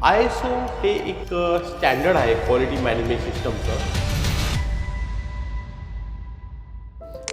ISO हे एक standard आहे क्वालिटी मॅनेजमेंट सिस्टमचं.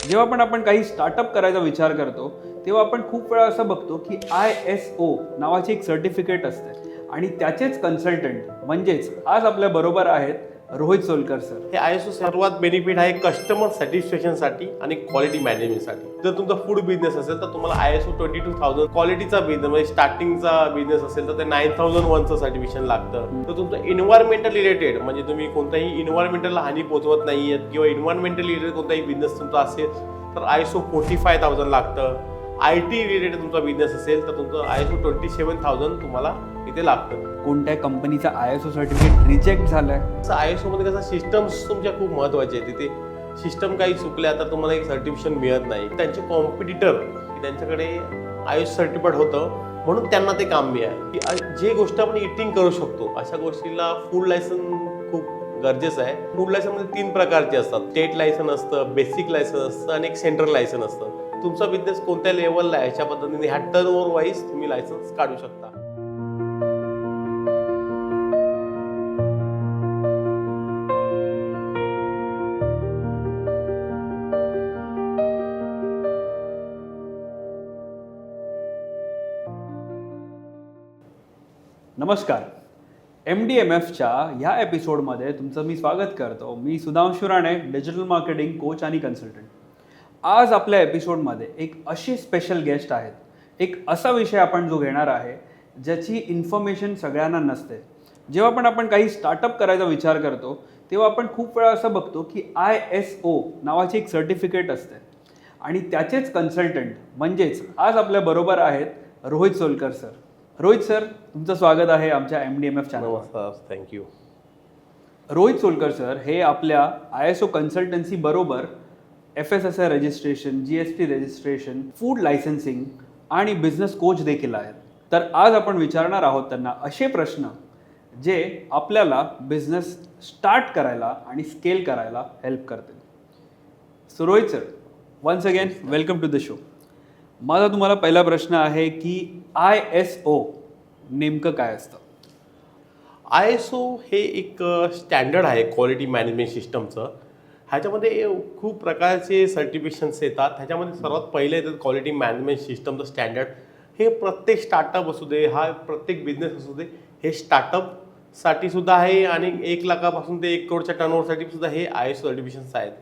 जेव्हा पण आपण काही स्टार्टअप करायचा विचार करतो तेव्हा आपण खूप वेळा असं बघतो की ISO नावाची एक सर्टिफिकेट असते आणि त्याचेच कन्सल्टंट म्हणजेच आज आपल्या बरोबर आहेत रोहित सोलकर सर. हे ISO सर्वात बेनिफिट आहे कस्टमर सॅटिस्फॅक्शनसाठी आणि क्वालिटी मॅनेजमेंटसाठी. जर तुमचा फूड बिझनेस असेल तर तुम्हाला ISO 22000 क्वालिटीचा बिझनेस म्हणजे स्टार्टिंगचा बिझनेस असेल तर ते 9001चं सर्टिफिकेशन लागतं. तर तुमचं इन्व्हायरमेंटल रिलेटेड म्हणजे तुम्ही कोणत्याही इन्व्हायरमेंटला हानी पोहोचवत नाहीये किंवा इन्व्हायरमेंटल रिलेटेड कोणताही बिझनेस तुमचा असेल तर ISO 45000 लागतं. IT रिलेटेड तुमचा बिझनेस असेल तर तुमचं ISO 27000 तुम्हाला इथे लागतं. कोणत्या कंपनीचा ISO सर्टिफिकेट रिजेक्ट झालाय? ISO मध्ये कसं सिस्टम्स तुमच्या खूप महत्त्वाचे आहेत. तिथे सिस्टम काही चुकल्या तर तुम्हाला एक सर्टिफिकेशन मिळत नाही. त्यांचे कॉम्पिटिटर त्यांच्याकडे ISO सर्टिफाईड होतं म्हणून त्यांना ते काम मिळालं की जे गोष्ट आपण इटिंग करू शकतो अशा गोष्टीला फूड लायसन खूप गरजेचं आहे. फूड लायसनमध्ये 3 प्रकारचे असतात. स्टेट लायसन असतं, बेसिक लायसन असतं आणि एक सेंट्रल लायसन असतं. तुमचा बिझनेस कोणत्या लेवलला आहे अशा पद्धतीने ह्या टर्नओव्हर वाईज तुम्ही लायसन्स काढू शकता. नमस्कार. MDMFच्या ह्या एपिसोडमध्ये तुमचं मी स्वागत करतो. मी Sudhanshu Rane, digital marketing coach आणि कन्सल्टंट. आज आपल्या एपिसोडमध्ये एक अशी स्पेशल गेस्ट आहेत. एक असा विषय आपण जो घेणार आहे ज्याची इन्फॉर्मेशन सगळ्यांना नसते. जेव्हा आपण काही स्टार्टअप करायचा विचार करतो तेव्हा आपण खूप वेळा असं बघतो की ISO नावाची एक सर्टिफिकेट असते आणि त्याचेच कन्सल्टंट म्हणजेच आज आपल्या बरोबर आहेत रोहित सोलकर सर. रोहित सर, तुमचं स्वागत आहे आमच्या MDMF चॅनलवर. नमस्कार, थँक्यू. रोहित सोलकर सर हे आपल्या ISO कन्सल्टन्सी बरोबर FSSAI registration, GST registration, food licensing आणि बिझनेस कोच देखील आहेत. तर आज आपण विचारणार आहोत त्यांना असे प्रश्न जे आपल्याला बिझनेस स्टार्ट करायला आणि स्केल करायला हेल्प करतील. So Rohit sir, once again welcome to the show. माझा तुम्हाला पहिला प्रश्न आहे की ISO नेमकं काय असतं? ISO हे एक स्टँडर्ड आहे क्वालिटी मॅनेजमेंट सिस्टमचं. ह्याच्यामध्ये खूप प्रकारचे सर्टिफिकेशन्स येतात. ह्याच्यामध्ये सर्वात पहिले येतात क्वालिटी मॅनेजमेंट सिस्टमचं स्टँडर्ड. हे प्रत्येक स्टार्टअप असू दे, हा प्रत्येक बिझनेस असू दे, हे स्टार्टअपसाठी सुद्धा आहे आणि 1 लाखापासून ते 1 करोडच्या टर्नओव्हरसाठी सुद्धा हे ISO सर्टिफिकेशन्स आहेत.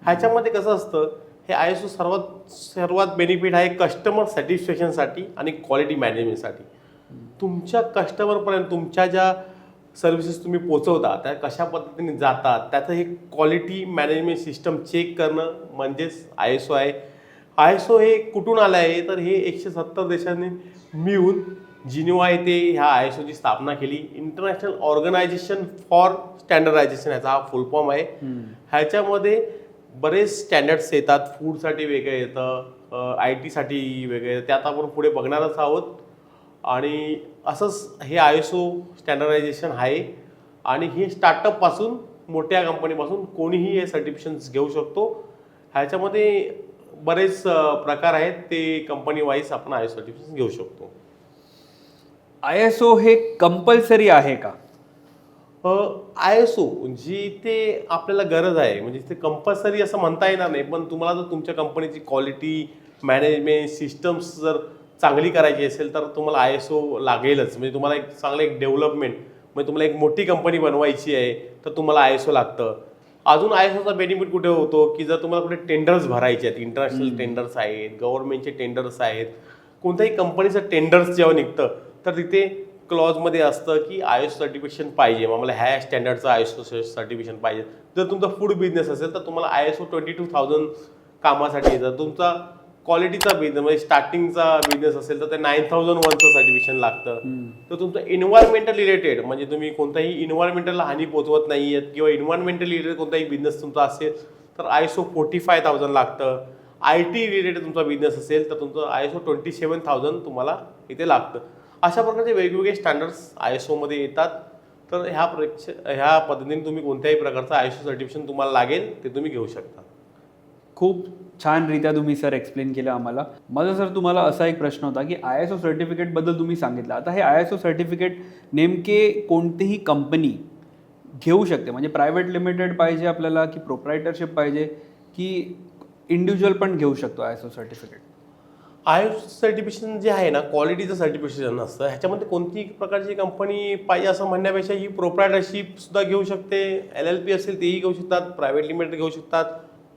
ह्याच्यामध्ये कसं असतं, हे ISO सर्वात बेनिफिट आहे कस्टमर सॅटिस्फॅक्शनसाठी आणि क्वालिटी मॅनेजमेंटसाठी. तुमच्या कस्टमरपर्यंत तुमच्या ज्या सर्व्हिसेस तुम्ही पोचवता त्या कशा पद्धतीने जातात त्याचं हे क्वालिटी मॅनेजमेंट सिस्टम चेक करणं म्हणजेच ISO आहे. ISO हे कुठून आलं आहे तर हे 170 देशांनी मिळून जिनिव्हा येथे ह्या ISOची स्थापना केली. इंटरनॅशनल ऑर्गनायझेशन फॉर स्टँडर्डायझेशन ह्याचा हा फुल फॉर्म आहे. ह्याच्यामध्ये बरेच स्टँडर्ड्स येतात. फूडसाठी वेगळं येतं, IT साठी वेगळं येतं, त्यात आपण पुढे बघणारच आहोत. आणि असंच हे ISO स्टँडर्डायझेशन आहे आणि हे स्टार्टअपपासून मोठ्या कंपनीपासून कोणीही हे सर्टिफिकेशन्स घेऊ शकतो. ह्याच्यामध्ये बरेच प्रकार आहेत, ते कंपनी वाईज आपण ISO सर्टिफिकेशन घेऊ शकतो. ISO हे कंपल्सरी आहे का? ISO जिथे आपल्याला गरज आहे म्हणजे ते कंपल्सरी असं म्हणता येणार नाही, पण तुम्हाला जर तुमच्या कंपनीची क्वालिटी मॅनेजमेंट सिस्टम्स जर चांगली करायची असेल तर तुम्हाला ISO लागेलच. म्हणजे तुम्हाला एक चांगलं एक डेव्हलपमेंट म्हणजे तुम्हाला एक मोठी कंपनी बनवायची आहे तर तुम्हाला ISO लागतं. अजून ISOचा बेनिफिट कुठे होतो की जर तुम्हाला कुठे टेंडर्स भरायचे आहेत, इंटरनॅशनल टेंडर्स आहेत, गव्हर्नमेंटचे टेंडर्स आहेत, कोणत्याही कंपनीचं टेंडर्स जेव्हा निघतं तर तिथे क्लॉजमध्ये असतं की ISO सर्टिफिकेशन पाहिजे, आम्हाला ह्या स्टँडर्डचं ISO सर्टिफिकेशन पाहिजे. जर तुमचा फूड बिझनेस असेल तर तुम्हाला ISO 22000 कामासाठी येतं. तुमचा क्वालिटीचा बिझनेस म्हणजे स्टार्टिंगचा बिझनेस असेल तर ते 9001चं सर्टिफिकेशन लागतं. तर तुमचं इन्व्हायरमेंटल रिलेटेड म्हणजे तुम्ही कोणत्याही इन्व्हायरमेंटला हानी पोहोचवत नाही आहेत किंवा इन्व्हायरमेंटल रिलेटेड कोणताही बिझनेस तुमचा असेल तर ISO 45000 लागतं. IT रिलेटेड तुमचा बिझनेस असेल तर तुमचं ISO 27000 तुम्हाला इथे लागतं. अशा प्रकारचे वेगवेगळे स्टँडर्ड्स ISOमध्ये येतात. तर ह्या पद्धतीने तुम्ही कोणत्याही प्रकारचं ISO सर्टिफिकेशन तुम्हाला लागेल ते तुम्ही घेऊ शकता. खूप छानरित्या तुम्ही सर एक्सप्लेन केलं आम्हाला. माझा सर तुम्हाला असा एक प्रश्न होता की ISO सर्टिफिकेटबद्दल तुम्ही सांगितलं. आता हे ISO सर्टिफिकेट नेमके कोणतीही कंपनी घेऊ शकते, म्हणजे प्रायव्हेट लिमिटेड पाहिजे आपल्याला की प्रोप्रायटरशिप पाहिजे की इंडिव्हिज्युअल पण घेऊ शकतो ISO सर्टिफिकेट? ISO सर्टिफिकेशन जे आहे ना, क्वालिटीचं सर्टिफिकेशन असतं. ह्याच्यामध्ये कोणतीही प्रकारची कंपनी पाहिजे असं म्हणण्यापेक्षा ही प्रोप्रायटरशिप सुद्धा घेऊ शकते, LLP असेल तेही घेऊ शकतात, प्रायव्हेट लिमिटेड घेऊ शकतात,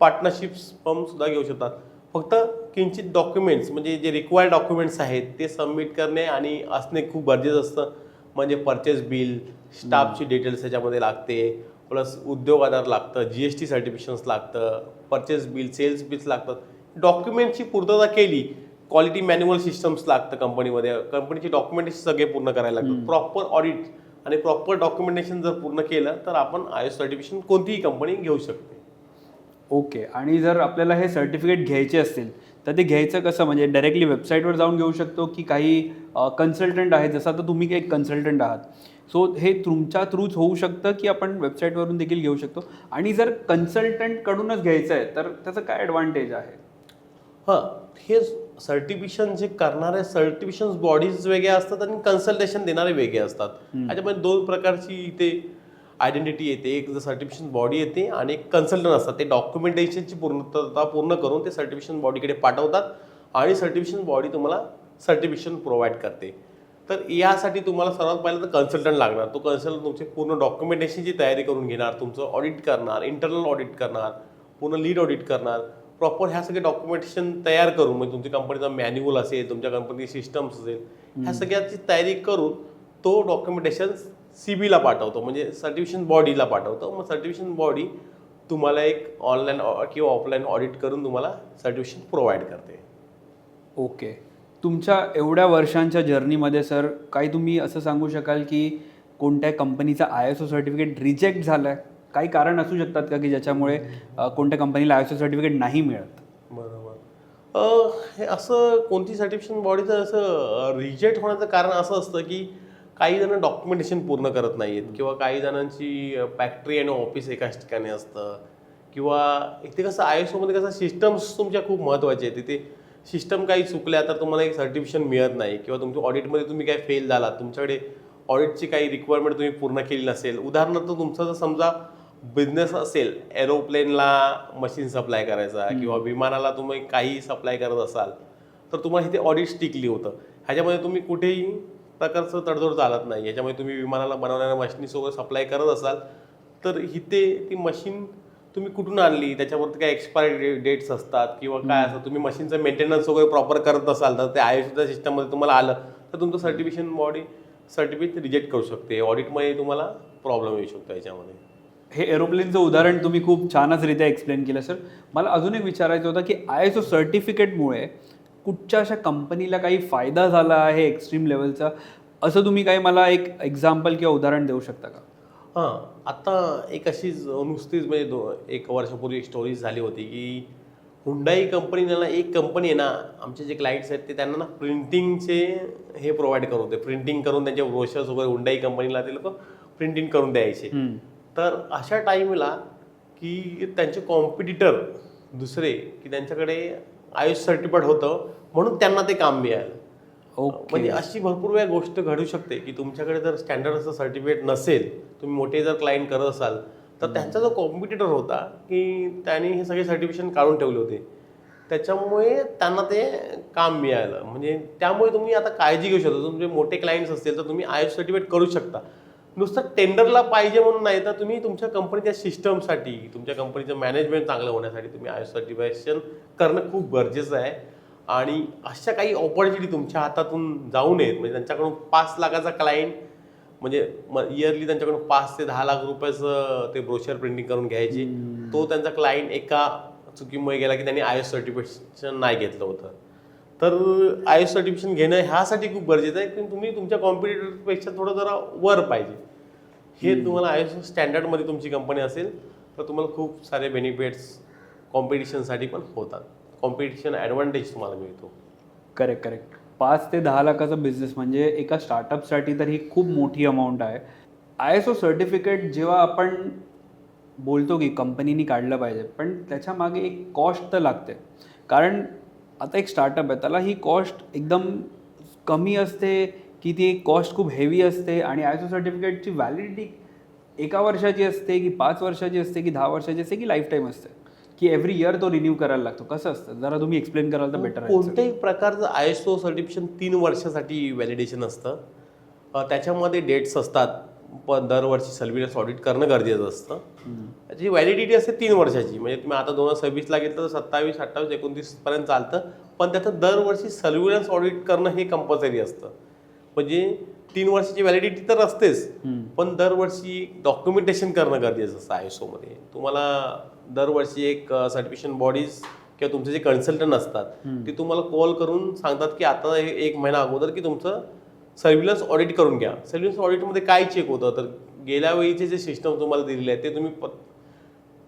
पार्टनरशिप्स फर्म सुद्धा घेऊ शकतात. फक्त किंचित डॉक्युमेंट्स म्हणजे जे रिक्वायर्ड डॉक्युमेंट्स आहेत ते सबमिट करणे आणि असणे खूप गरजेचं असतं. म्हणजे परचेस बिल, स्टाफची डिटेल्स त्याच्यामध्ये लागते, प्लस उद्योग आधार लागतं, GST सर्टिफिकेशन्स लागतं, परचेस बिल, सेल्स बिल्स लागतात. डॉक्युमेंटची पूर्तता केली, क्वालिटी मॅन्युअल सिस्टम्स लागतं कंपनीमध्ये, कंपनीचे डॉक्युमेंटेशन सगळे पूर्ण करायला लागतं, प्रॉपर ऑडिट आणि प्रॉपर डॉक्युमेंटेशन जर पूर्ण केलं तर आपण ISO सर्टिफिकेशन कोणतीही कंपनी घेऊ शकते. ओके. आणि जर आपल्याला हे सर्टिफिकेट घ्यायचे असतील तर ते घ्यायचं कसं, म्हणजे डायरेक्टली वेबसाईटवर जाऊन घेऊ शकतो की काही कन्सल्टंट आहेत, जसं आता तुम्ही एक कन्सल्टंट आहात, सो हे तुमच्या थ्रूच होऊ शकतं की आपण वेबसाईटवरून देखील घेऊ शकतो? आणि जर कन्सल्टंटकडूनच घ्यायचं आहे तर त्याचं काय ॲडव्हान्टेज आहे? हां, हे सर्टिफिकेशन जे करणारे सर्टिफिकेशन बॉडीज वेगळ्या असतात आणि कन्सल्टेशन देणारे वेगळे असतात. त्याच्यामध्ये दोन प्रकारची इथे आयडेंटिटी येते. एक सर्टिफिकेशन बॉडी येते आणि एक कन्सल्टंट असतात. ते डॉक्युमेंटेशनची पूर्णता पूर्ण करून ते सर्टिफिकेशन बॉडीकडे पाठवतात आणि सर्टिफिकेशन बॉडी तुम्हाला सर्टिफिकेशन प्रोव्हाइड करते. तर यासाठी तुम्हाला सर्वात पहिलं तर कन्सल्टंट लागणार. तो कन्सल्टंट तुमचे पूर्ण डॉक्युमेंटेशनची तयारी करून घेणार, तुमचं ऑडिट करणार, इंटरनल ऑडिट करणार, पूर्ण लीड ऑडिट करणार, प्रॉपर ह्या सगळे डॉक्युमेंटेशन तयार करून, म्हणजे तुमच्या कंपनीचा मॅन्युअल असेल, तुमच्या कंपनीची सिस्टम्स असेल, ह्या सगळ्याची तयारी करून तो डॉक्युमेंटेशन CBला पाठवतो, म्हणजे सर्टिफिकेशन बॉडीला पाठवतो. मग सर्टिफिकेशन बॉडी तुम्हाला एक ऑनलाईन किंवा ऑफलाईन ऑडिट करून तुम्हाला सर्टिफिकेशन प्रोव्हाइड करते. ओके. तुमच्या एवढ्या वर्षांच्या जर्नीमध्ये सर काही तुम्ही असं सांगू शकाल की कोणत्या कंपनीचा ISO सर्टिफिकेट रिजेक्ट झालं आहे? काही कारण असू शकतात का की ज्याच्यामुळे कोणत्या कंपनीला ISO सर्टिफिकेट नाही मिळत? बरोबर. हे असं कोणती सर्टिफिकेशन बॉडीचं असं रिजेक्ट होण्याचं कारण असं असतं की काही जण डॉक्युमेंटेशन पूर्ण करत नाही आहेत, किंवा काही जणांची फॅक्टरी आणि ऑफिस एकाच ठिकाणी असतं, किंवा इथे कसं ISOमध्ये कसं सिस्टम्स तुमच्या खूप महत्त्वाचे आहेत. तिथे सिस्टम काही चुकल्या तर तुम्हाला एक सर्टिफिकेशन मिळत नाही, किंवा तुमच्या ऑडिटमध्ये तुम्ही काही फेल झालात, तुमच्याकडे ऑडिटची काही रिक्वायरमेंट तुम्ही पूर्ण केली नसेल. उदाहरणार्थ तुमचा जर समजा बिझनेस असेल, एरोप्लेनला मशीन सप्लाय करायचा किंवा विमानाला तुम्ही काही सप्लाय करत असाल, तर तुम्हाला इथे ऑडिट टिकली होतं. ह्याच्यामध्ये तुम्ही कुठेही प्रकारचं तडजोड चालत नाही. याच्यामध्ये तुम्ही विमानाला बनवणाऱ्या मशिनीसोबत सप्लाय करत असाल तर इथे ती मशीन तुम्ही कुठून आणली, त्याच्यावरती काय एक्सपायरी डेट्स असतात किंवा काय असतं, तुम्ही मशीनचं मेंटेनन्स वगैरे प्रॉपर करत असाल तर ते ISOच्या सिस्टममध्ये तुम्हाला आलं तर तुमचं सर्टिफिकेशन बॉडी सर्टिफिकेट रिजेक्ट करू शकते. ऑडिटमध्ये तुम्हाला प्रॉब्लेम येऊ शकतो याच्यामध्ये. हे एरोप्लेनचं उदाहरण तुम्ही खूप छानचरित्या एक्सप्लेन केलं सर. मला अजून एक विचारायचं होतं की ISO सर्टिफिकेटमुळे कुठच्या अशा कंपनीला काही फायदा झाला आहे एक्स्ट्रीम लेवलचा, असं तुम्ही काही मला एक एक्झाम्पल किंवा उदाहरण देऊ शकता का? हां, आता एक अशीच नुसतीच म्हणजे 1 वर्षापूर्वी एक स्टोरी झाली होती की हुंडाई कंपनीला, एक कंपनी आहे ना, आमचे जे क्लायंट्स आहेत ते त्यांना ना प्रिंटिंगचे हे प्रोव्हाइड करत होते. प्रिंटिंग करून त्यांचे ब्रोशर्स वगैरे हुंडाई कंपनीला ते लोक प्रिंटिंग करून द्यायचे. तर अशा टाईमला की त्यांचे कॉम्पिटिटर दुसरे की त्यांच्याकडे ISO सर्टिफिकेट होतं म्हणून त्यांना ते काम मिळालं. म्हणजे अशी भरपूर वेळा गोष्ट घडू शकते की तुमच्याकडे जर स्टँडर्ड असं सर्टिफिकेट नसेल, तुम्ही मोठे जर क्लायंट करत असाल, तर त्यांचा जो कॉम्पिटिटर होता की त्यांनी हे सगळे सर्टिफिकेशन काढून ठेवले होते, त्याच्यामुळे त्यांना ते काम मिळालं. म्हणजे त्यामुळे तुम्ही आता काळजी घेऊ शकता. तुमचे मोठे क्लायंट्स असतील तर तुम्ही ISO सर्टिफिकेट करू शकता. नुसतं टेंडरला पाहिजे म्हणून नाही, तर तुम्ही तुमच्या कंपनीच्या सिस्टमसाठी, तुमच्या कंपनीचं मॅनेजमेंट चांगलं होण्यासाठी तुम्ही ISO सर्टिफिकेशन करणं खूप गरजेचं आहे. आणि अशा काही ऑपॉर्च्युनिटी तुमच्या हातातून जाऊ नयेत. म्हणजे त्यांच्याकडून 5 लाखाचा क्लायंट, म्हणजे इयरली त्यांच्याकडून 5 ते 10 लाख रुपयाचं ते ब्रोशर प्रिंटिंग करून घ्यायची, तो त्यांचा क्लायंट एका चुकीमुळे गेला की त्यांनी ISO सर्टिफिकेशन नाही घेतलं होतं. तर ISO सर्टिफिकेशन घेणं ह्यासाठी खूप गरजेचं आहे की तुम्ही तुमच्या कॉम्पिटिटरपेक्षा थोडं जरा वर पाहिजे. हे तुम्हाला ISO स्टँडर्डमध्ये तुमची कंपनी असेल तर तुम्हाला खूप सारे बेनिफिट्स कॉम्पिटिशनसाठी पण होतात. कॉम्पिटिशन ॲडव्हान्टेज तुम्हाला मिळतो. करेक्ट. 5 ते 10 लाखाचा बिझनेस म्हणजे एका स्टार्टअपसाठी तर ही खूप मोठी अमाऊंट आहे. ISO सर्टिफिकेट जेव्हा आपण बोलतो की कंपनीनी काढलं पाहिजे, पण त्याच्या मागे एक कॉस्ट तर लागते. कारण आता एक स्टार्टअप आहे, त्याला ही कॉस्ट एकदम कमी असते की ती कॉस्ट खूप हेवी असते, आणि आय एस ओ सर्टिफिकेटची व्हॅलिडिटी 1 वर्षाची असते की 5 वर्षाची असते की 10 वर्षाची असते की लाईफ टाईम असते, की एव्हरी इयर तो रिन्यू करायला लागतो. कसं असतं, जरा तुम्ही एक्सप्लेन कराल तर बेटर आहे. कोणत्याही प्रकारचं ISO सर्टिफिकेशन 3 वर्षासाठी व्हॅलिडेशन असतं. त्याच्यामध्ये डेट्स असतात, पण दरवर्षी सर्व्हिलन्स ऑडिट करणं गरजेचं असतं. त्याची व्हॅलिडिटी असते 3 वर्षाची. म्हणजे तुम्ही आता 2026ला घेतलं तर 27, 28, 29 पर्यंत चालतं, पण त्याचं दरवर्षी सर्व्हिलन्स ऑडिट करणं हे कंपल्सरी असतं. म्हणजे 3 वर्षाची व्हॅलिडिटी तर असतेच, पण दरवर्षी डॉक्युमेंटेशन करणं गरजेचं असतं. ISOमध्ये तुम्हाला दरवर्षी एक सर्टिफिकेशन बॉडीज किंवा तुमचे जे कन्सल्टंट असतात ते तुम्हाला कॉल करून सांगतात की आता 1 महिना अगोदर की तुमचं सर्व्हिलन्स ऑडिट करून घ्या. सर्व्हिलन्स ऑडिटमध्ये काय चेक होतं, तर गेल्या वेळीचे जे सिस्टम तुम्हाला दिलेले आहे ते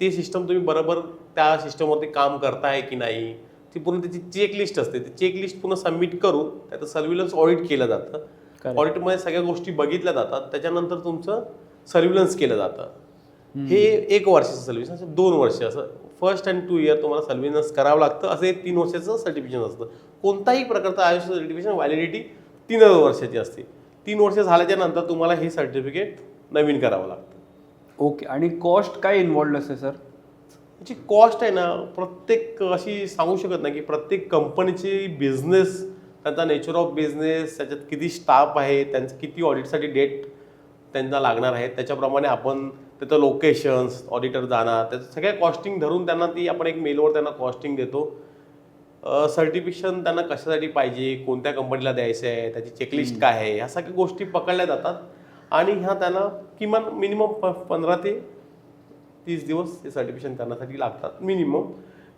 ते सिस्टम तुम्ही बरोबर त्या सिस्टमवरती काम करताय की नाही, ती पूर्ण त्याची चेकलिस्ट असते. ती चेकलिस्ट पूर्ण सबमिट करून त्याचं सर्व्हिलन्स ऑडिट केलं जातं. ऑडिटमध्ये सगळ्या गोष्टी बघितल्या जातात, त्याच्यानंतर तुमचं सर्व्हिलन्स केलं जातं. हे 1 वर्षाचं सर्व्हिलन्स, असं 2 वर्ष, असं फर्स्ट अँड 2 इयर तुम्हाला सर्व्हिलन्स करावं लागतं. असं हे 3 वर्षाचं सर्टिफिकेशन असतं. कोणताही प्रकारचं ISO सर्टिफिकेशन व्हॅलिडिटी 3 वर्षाची असते. 3 वर्ष झाल्याच्या नंतर तुम्हाला हे सर्टिफिकेट नवीन करावं लागतं. ओके. आणि कॉस्ट काय इन्व्हॉल्ड असते सर? त्याची कॉस्ट आहे ना, प्रत्येक अशी सांगू शकत नाही की प्रत्येक कंपनीची बिझनेस, त्यांचा नेचर ऑफ बिझनेस, त्याच्यात किती स्टाफ आहे, त्यांचं किती ऑडिटसाठी डेट त्यांना लागणार आहे, त्याच्याप्रमाणे आपण त्याचं लोकेशन्स, ऑडिटर जाणार, त्याचं सगळ्या कॉस्टिंग धरून त्यांना ती आपण एक मेलवर त्यांना कॉस्टिंग देतो. सर्टिफिकेशन त्यांना कशासाठी पाहिजे, कोणत्या कंपनीला द्यायचं आहे, त्याची चेकलिस्ट काय आहे, ह्या सगळ्या गोष्टी पकडल्या जातात. आणि ह्या त्यांना किमान मिनिमम 15 ते 30 दिवस हे सर्टिफिकेशन करण्यासाठी लागतात मिनिमम.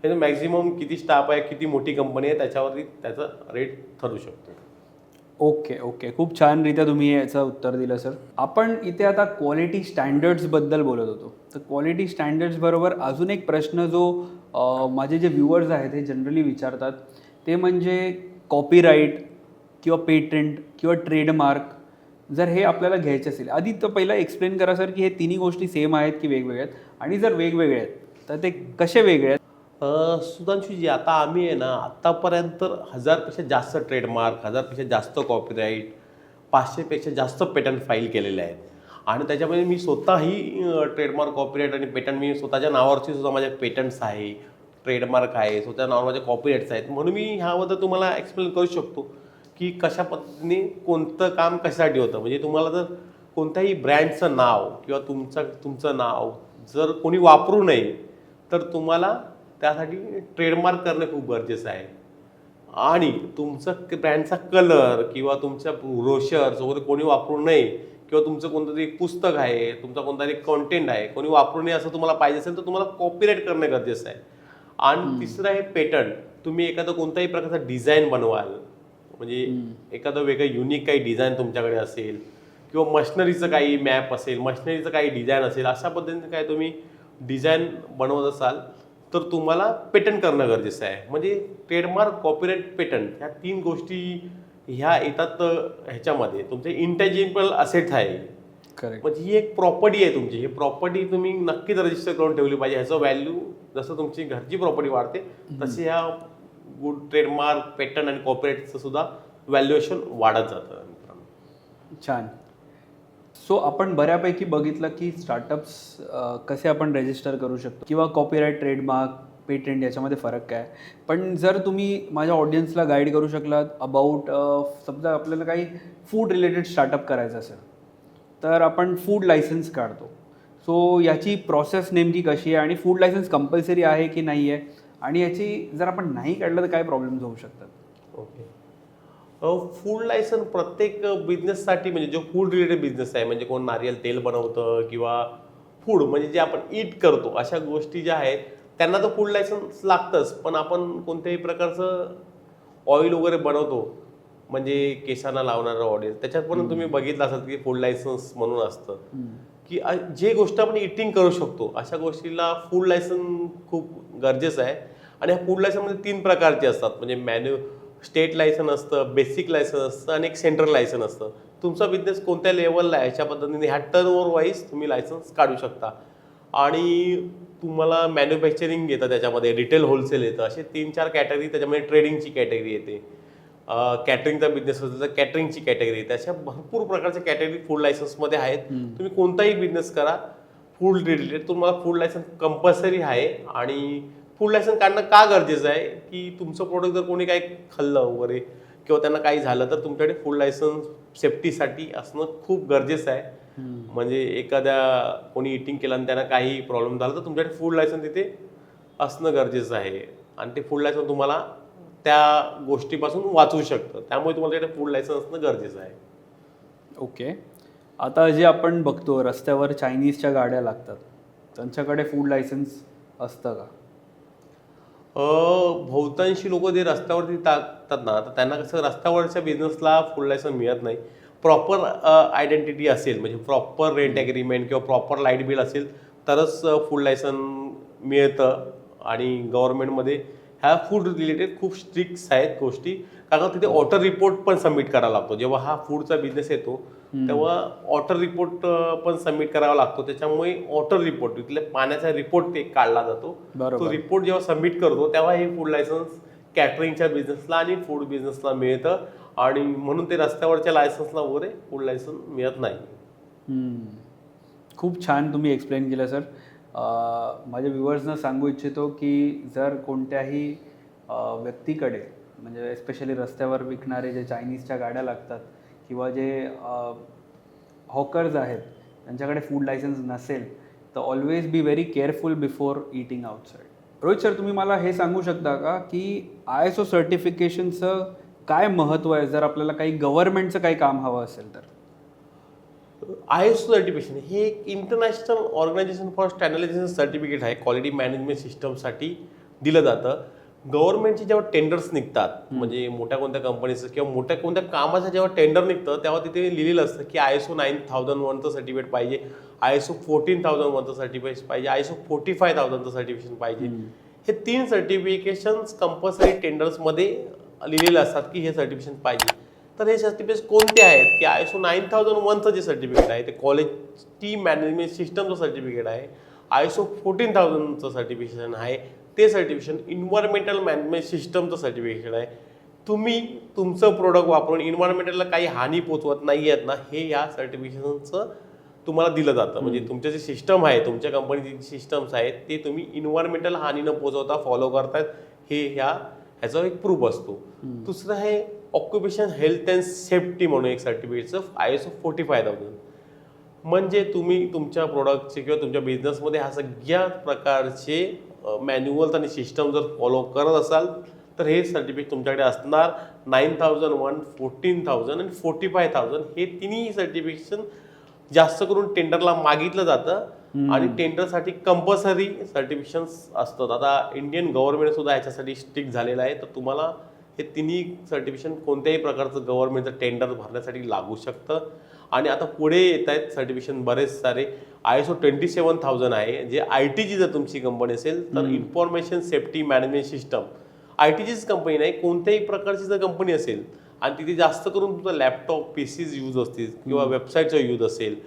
त्याचं मॅक्झिमम किती स्टाफ आहे, किती मोठी कंपनी आहे, त्याच्यावरती त्याचा रेट ठरू शकतो. Okay okay. खूप छानरित्या तुम्ही याचं उत्तर दिलं सर. आपण इथे आता क्वालिटी स्टँडर्ड्सबद्दल बोलत होतो, तर क्वालिटी स्टँडर्ड्सबरोबर अजून एक प्रश्न जो माझे जे व्ह्युअर्स आहेत हे जनरली विचारतात, ते म्हणजे कॉपीराईट किंवा पेटंट किंवा ट्रेडमार्क, जर हे आपल्याला घ्यायचे असेल, आधी तर पहिला एक्सप्लेन करा सर की हे तिन्ही गोष्टी सेम आहेत की वेगवेगळे आहेत, आणि जर वेगवेगळे आहेत तर ते कसे वेगळे आहेत? सुधांशूजी, आता आम्ही आहे ना, आत्तापर्यंत 1000पेक्षा जास्त ट्रेडमार्क, 1000पेक्षा जास्त कॉपीराईट, 500पेक्षा जास्त पेटंट फाईल केलेले आहेत. आणि त्याच्यामध्ये मी स्वतःही ट्रेडमार्क, कॉपीराईट आणि पेटंट, मी स्वतःच्या नावावरची सुद्धा माझ्या पेटंट्स आहे, ट्रेडमार्क आहे, स्वतःच्या नावावर माझ्या कॉपीराईट्स आहेत. म्हणून मी ह्याबद्दल तुम्हाला एक्सप्लेन करू शकतो की कशा पद्धतीने कोणतं काम कशासाठी होतं. म्हणजे तुम्हाला जर कोणत्याही ब्रँडचं नाव किंवा तुमचं नाव जर कोणी वापरू नये, तर तुम्हाला त्यासाठी ट्रेडमार्क करणं खूप गरजेचं आहे. आणि तुमचं ब्रँडचा कलर किंवा तुमच्या ब्रोशर्स वगैरे कोणी वापरू नये, किंवा तुमचं कोणतं तरी पुस्तक आहे, तुमचा कोणता तरी कंटेंट आहे, कोणी वापरू नये असं तुम्हाला पाहिजे असेल, तर तुम्हाला कॉपीराईट करणं गरजेचं आहे. आणि तिसरं आहे पेटंट. तुम्ही एखादं कोणत्याही प्रकारचा डिझाईन बनवाल, म्हणजे एखादं वेगळं युनिक काही डिझाईन तुमच्याकडे असेल, किंवा मशिनरीचं काही मॅप असेल, मशिनरीचं काही डिझाईन असेल, अशा पद्धतीने काय तुम्ही डिझाईन बनवत असाल, तर तुम्हाला पेटंट करणं गरजेचं आहे. म्हणजे ट्रेडमार्क, कॉपीराईट, पेटंट ह्या 3 गोष्टी ह्या येतात ह्याच्यामध्ये. तुमचे इंटॅजिबल असेट्स आहे, करेक्ट. म्हणजे ही एक प्रॉपर्टी आहे तुमची. ही प्रॉपर्टी तुम्ही नक्कीच रजिस्टर करून ठेवली पाहिजे. ह्याचं व्हॅल्यू जसं तुमची घरची प्रॉपर्टी वाढते, तशी ह्या ट्रेडमार्क, पेटंट आणि कॉपीराईटचं सुद्धा व्हॅल्युएशन वाढत जातं. छान. सो आपण बऱ्यापैकी बघितलं की स्टार्टअप्स कसे आपण रजिस्टर करू शकतो, किंवा कॉपीराईट, ट्रेडमार्क, पेटंट याच्यामध्ये फरक काय. पण जर तुम्ही माझ्या ऑडियन्सला गाईड करू शकलात अबाउट, समजा आपल्याला काही फूड रिलेटेड स्टार्टअप करायचं असेल, तर आपण फूड लायसन्स काढतो. सो याची प्रोसेस नेमकी कशी आहे, आणि फूड लायसन्स कंपल्सरी आहे की नाही आहे, आणि याची जर आपण नाही काढलं तर काय प्रॉब्लेम्स होऊ शकतात? ओके. फूड लायसन प्रत्येक बिझनेससाठी, म्हणजे जो फूड रिलेटेड बिझनेस आहे, म्हणजे कोण नारियल तेल बनवतं किंवा फूड म्हणजे जे आपण ईट करतो, अशा गोष्टी ज्या आहेत त्यांना तर फूड लायसन्स लागतंच. पण आपण कोणत्याही प्रकारचं ऑइल वगैरे बनवतो, म्हणजे केसांना लावणारं ऑइल, त्याच्यात पण तुम्ही बघितलं असाल की फूड लायसन्स म्हणून असतं, की जे गोष्ट आपण इटिंग करू शकतो अशा गोष्टीला फूड लायसन खूप गरजेचं आहे. आणि ह्या फूड लायसनमध्ये 3 प्रकारचे असतात, म्हणजे स्टेट लायसन असतं, बेसिक लायसन असतं आणि एक सेंट्रल लायसन असतं. तुमचा बिझनेस कोणत्या लेवलला आहे ह्याच्या पद्धतीने ह्या टर्नओव्हर वाईज तुम्ही लायसन्स काढू शकता. आणि तुम्हाला मॅन्युफॅक्चरिंग येतं, त्याच्यामध्ये रिटेल होलसेल येतं, असे 3-4 कॅटेगरी. त्याच्यामध्ये ट्रेडिंगची कॅटेगरी येते, कॅटरिंगचा बिझनेस असेल तर कॅटरिंगची कॅटेगरी येते. अशा भरपूर प्रकारच्या कॅटेगरी फूड लायसन्समध्ये आहेत. तुम्ही कोणताही बिझनेस करा फूड रिलेटेड, तुम्हाला फूड लायसन्स कंपल्सरी आहे. आणि फूड लायसन्स काढणं का गरजेचं आहे की तुमचं प्रोडक्ट जर कोणी काही खाल्लं वगैरे किंवा त्यांना काही झालं तर तुमच्याकडे फूड लायसन्स सेफ्टीसाठी असणं खूप गरजेचं आहे. म्हणजे एखाद्या कोणी इटिंग केलं आणि त्यांना काही प्रॉब्लेम झाला तर तुमच्याकडे फूड लायसन्स तिथे असणं गरजेचं आहे. आणि ते फूड लायसन्स तुम्हाला त्या गोष्टीपासून वाचवू शकतं. त्यामुळे तुम्हाला त्याकडे फूड लायसन्स असणं गरजेचं आहे. ओके. आता जे आपण बघतो रस्त्यावर चायनीजच्या गाड्या लागतात, त्यांच्याकडे फूड लायसन्स असतं का? बहुतांशी लोक जे रस्त्यावरती टाकतात ना, तर त्यांना कसं रस्त्यावरच्या बिझनेसला फूड लायसन्स मिळत नाही. प्रॉपर आयडेंटिटी असेल, म्हणजे प्रॉपर रेंट ॲग्रीमेंट किंवा प्रॉपर लाईट बिल असेल तरच फूड लायसन्स मिळतं. आणि गव्हर्नमेंटमध्ये ह्या फूड रिलेटेड खूप स्ट्रिक्ट आहेत गोष्टी, कारण तिथे ऑटर रिपोर्ट पण सबमिट करावा लागतो. जेव्हा हा फूडचा बिझनेस येतो तेव्हा ऑटर रिपोर्ट पण सबमिट करावा लागतो. त्याच्यामुळे ऑटर रिपोर्ट, तिथल्या पाण्याचा रिपोर्ट एक काढला जातो. तो रिपोर्ट जेव्हा सबमिट करतो तेव्हा हे फूड लायसन्स कॅटरिंगच्या बिझनेसला आणि फूड बिझनेसला मिळतं. आणि म्हणून ते रस्त्यावरच्या लायसन्सला वगैरे फूड लायसन्स मिळत नाही. खूप छान तुम्ही एक्सप्लेन केलं सर. माझ्या व्ह्युअर्सना सांगू इच्छितो की जर कोणत्याही व्यक्तीकडे, म्हणजे एस्पेशली रस्त्यावर विकणारे जे चायनीजच्या गाड्या लागतात किंवा जे हॉकर्स आहेत त्यांच्याकडे फूड लायसन्स नसेल तर always be very careful before eating outside. Rohit sir, तुम्ही मला हे सांगू शकता का की ISO सर्टिफिकेशनचं काय महत्त्व आहे जर आपल्याला काही गव्हर्नमेंटचं काही काम हवं असेल तर? ISO सर्टिफिकेशन हे एक international organization for standardization certificate आहे. क्वालिटी मॅनेजमेंट सिस्टमसाठी दिलं जातं. गव्हर्नमेंटचे जेव्हा टेंडर्स निघतात, म्हणजे मोठ्या कोणत्या कंपनीचं किंवा मोठ्या कोणत्या कामाचं जेव्हा टेंडर निघतं तेव्हा तिथे लिहिलेलं असतं की ISO 9001चं सर्टिफिकेट पाहिजे, ISO 14001चं सर्टिफिकेट पाहिजे, ISO 45000चं सर्टिफिकेशन पाहिजे. हे 3 सर्टिफिकेशन्स कंपल्सरी टेंडर्समध्ये लिहिलेले असतात की हे सर्टिफिकेशन पाहिजे. तर हे सर्टिफिकेट कोणते आहेत की ISO 9001चं जे सर्टिफिकेट आहे ते क्वालिटी मॅनेजमेंट सिस्टमचं सर्टिफिकेट आहे. ISO 14000चं सर्टिफिकेशन आहे ते सर्टिफिकेशन इन्व्हायरमेंटल मॅनेजमेंट सिस्टमचं सर्टिफिकेशन आहे. तुम्ही तुमचं प्रोडक्ट वापरून इन्व्हायरमेंटला काही हानी पोचवत नाही आहेत ना, हे या सर्टिफिकेशनचं तुम्हाला दिलं जातं. म्हणजे तुमचं जे सिस्टम आहे, तुमच्या कंपनीची सिस्टम्स आहेत ते तुम्ही इन्व्हायरमेंटल हानी न पोचवता फॉलो करतायत, हे ह्याचा एक प्रूफ असतो. दुसरं आहे ऑक्युपेशन हेल्थ अँड सेफ्टी म्हणून एक सर्टिफिकेटचं ISO 45000. म्हणजे तुम्ही तुमच्या प्रोडक्टचे किंवा तुमच्या बिझनेसमध्ये ह्या सगळ्या प्रकारचे मॅन्युअल्स आणि सिस्टम जर फॉलो करत असाल तर हे सर्टिफिकेट तुमच्याकडे असणार. 9001, 14000 आणि 45000 हे तिन्ही सर्टिफिकेशन जास्त करून टेंडरला मागितलं जातं आणि टेंडरसाठी कंपल्सरी सर्टिफिकेशन्स असतात. आता इंडियन गव्हर्नमेंट सुद्धा ह्याच्यासाठी स्ट्रिक्ट झालेलं आहे. तर तुम्हाला हे तिन्ही सर्टिफिकेशन कोणत्याही प्रकारचं गव्हर्नमेंटचं टेंडर भरण्यासाठी लागू शकतं. आणि आता पुढे येत आहेत सर्टिफिकेशन बरेच सारे. ISO 27000 आहे, जे ITची जर तुमची कंपनी असेल तर इन्फॉर्मेशन सेफ्टी मॅनेजमेंट सिस्टम. ITचीच कंपनी नाही, कोणत्याही प्रकारची जर कंपनी असेल आणि तिथे जास्त करून तुमचा लॅपटॉप PCs यूज असतील किंवा वेबसाईटचा यूज असेल